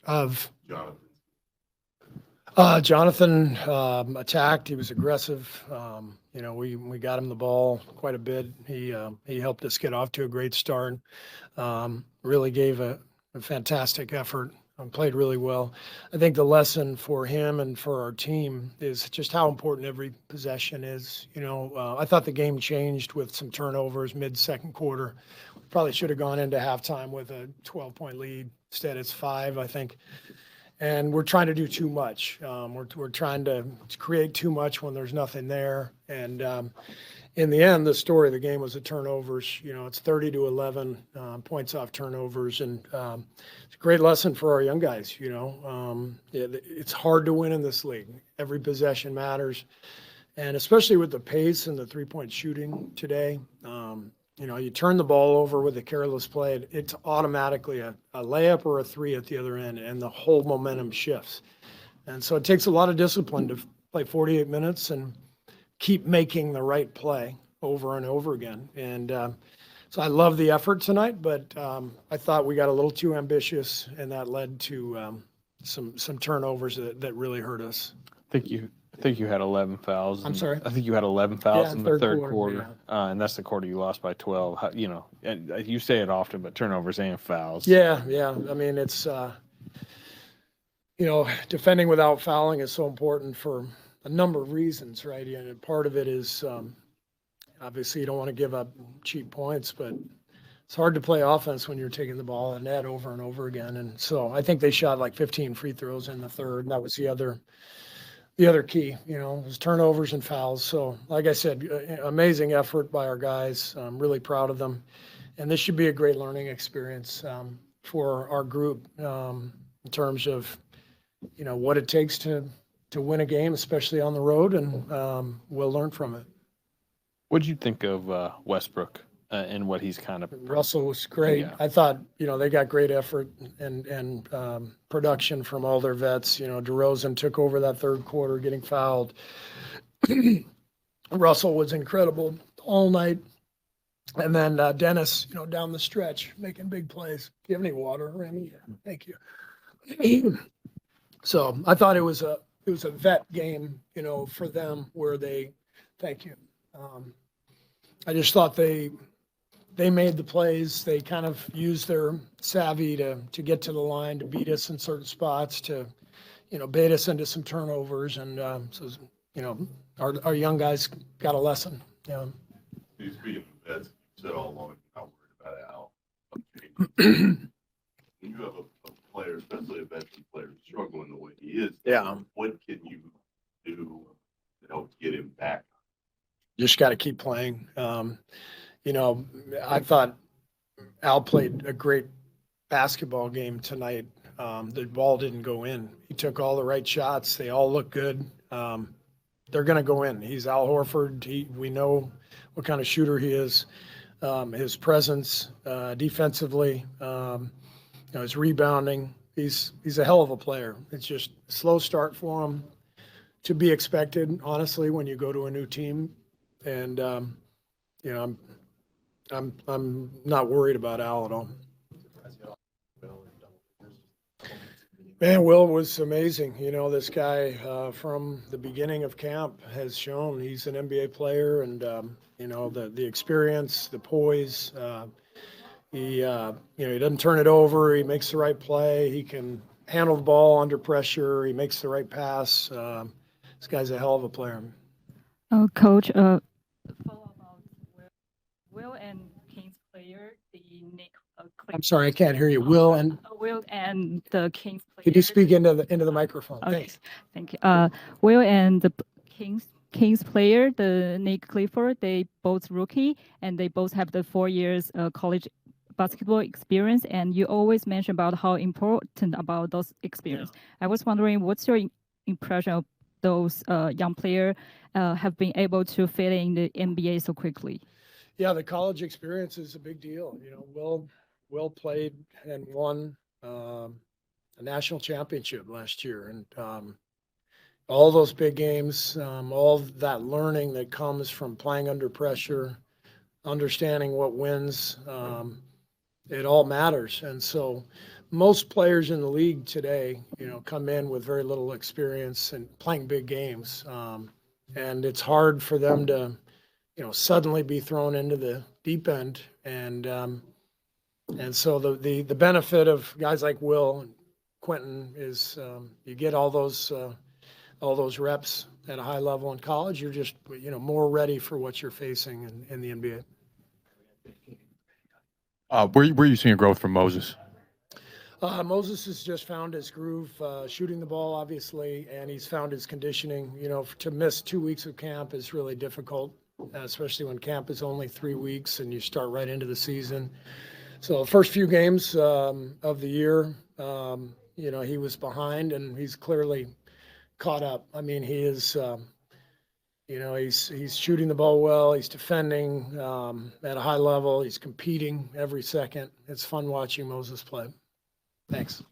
Of Jonathan. Jonathan attacked. He was aggressive. We got him the ball quite a bit. He helped us get off to a great start. Really gave a fantastic effort. Played really well. I think the lesson for him and for our team is just how important every possession is. I thought the game changed with some turnovers mid-second quarter. Probably should have gone into halftime with a 12-point lead. Instead, it's 5, I think. And we're trying to do too much. We're trying to create too much when there's nothing there. And in the end, the story of the game was the turnovers. It's 30-11 points off turnovers, and it's a great lesson for our young guys. It's hard to win in this league. Every possession matters, and especially with the pace and the 3-point shooting today. You turn the ball over with a careless play, it's automatically a layup or a 3 at the other end, and the whole momentum shifts. And so it takes a lot of discipline to play 48 minutes and keep making the right play over and over again. And so I love the effort tonight, but I thought we got a little too ambitious, and that led to some turnovers that really hurt us. I think you had 11 fouls. I'm sorry? I think you had 11 fouls in the third quarter. Yeah. And that's the quarter you lost by 12. And you say it often, but turnovers and fouls. Yeah. I mean, it's, defending without fouling is so important for a number of reasons, right? And part of it is obviously you don't want to give up cheap points, but it's hard to play offense when you're taking the ball in net over and over again. And so I think they shot like 15 free throws in the third, and that was the other key, was turnovers and fouls. So like I said, amazing effort by our guys. I'm really proud of them. And this should be a great learning experience for our group in terms of, what it takes to win a game, especially on the road, and we'll learn from it. What did you think of Westbrook and what he's kind of? Russell was great. Yeah. I thought, they got great effort and production from all their vets. DeRozan took over that third quarter, getting fouled. Russell was incredible all night. And then Dennis, down the stretch, making big plays. Do you have any water, Remy? Thank you. So I thought it was a vet game, for them where thank you. I just thought they made the plays. They kind of used their savvy to get to the line, to beat us in certain spots, to, bait us into some turnovers. And our young guys got a lesson. Speaking of vets, you said all along you're not worried about Al. When you have a player, especially a veteran player, struggling the way he is, what can you do to help get him back? Just got to keep playing. I thought Al played a great basketball game tonight. The ball didn't go in. He took all the right shots. They all look good. They're going to go in. He's Al Horford. We know what kind of shooter he is. His presence defensively, his rebounding. He's a hell of a player. It's just a slow start for him, to be expected, honestly, when you go to a new team. And I'm not worried about Al at all. Man, Will was amazing. This guy from the beginning of camp has shown he's an NBA player, and the experience, the poise. He doesn't turn it over. He makes the right play. He can handle the ball under pressure. He makes the right pass. This guy's a hell of a player. Coach, follow about Will and Kings player, the Nick. I'm sorry, I can't hear you. Will and the Kings player. Could you speak into the microphone? Okay. Thanks. Thank you. Will and the Kings player, the Nick Clifford, they both rookie, and they both have the 4 years college basketball experience. And you always mention about how important about those experience. Yeah. I was wondering, what's your impression of those young players have been able to fit in the NBA so quickly? Yeah, the college experience is a big deal. Will played and won a national championship last year, and all those big games, all that learning that comes from playing under pressure, understanding what wins, it all matters. And so most players in the league today, you know, come in with very little experience and playing big games. And it's hard for them to, you know, suddenly be thrown into the deep end. And so the benefit of guys like Will and Quentin is you get all those reps at a high level in college. You're just, you know, more ready for what you're facing in the NBA. Where are you seeing growth from Moses? Moses has just found his groove, shooting the ball, obviously, and he's found his conditioning. You know, to miss 2 weeks of camp is really difficult, especially when camp is only 3 weeks and you start right into the season. So the first few games of the year, you know, he was behind, and he's clearly caught up. I mean, he is, you know, he's shooting the ball well. He's defending at a high level. He's competing every second. It's fun watching Moses play. Thanks.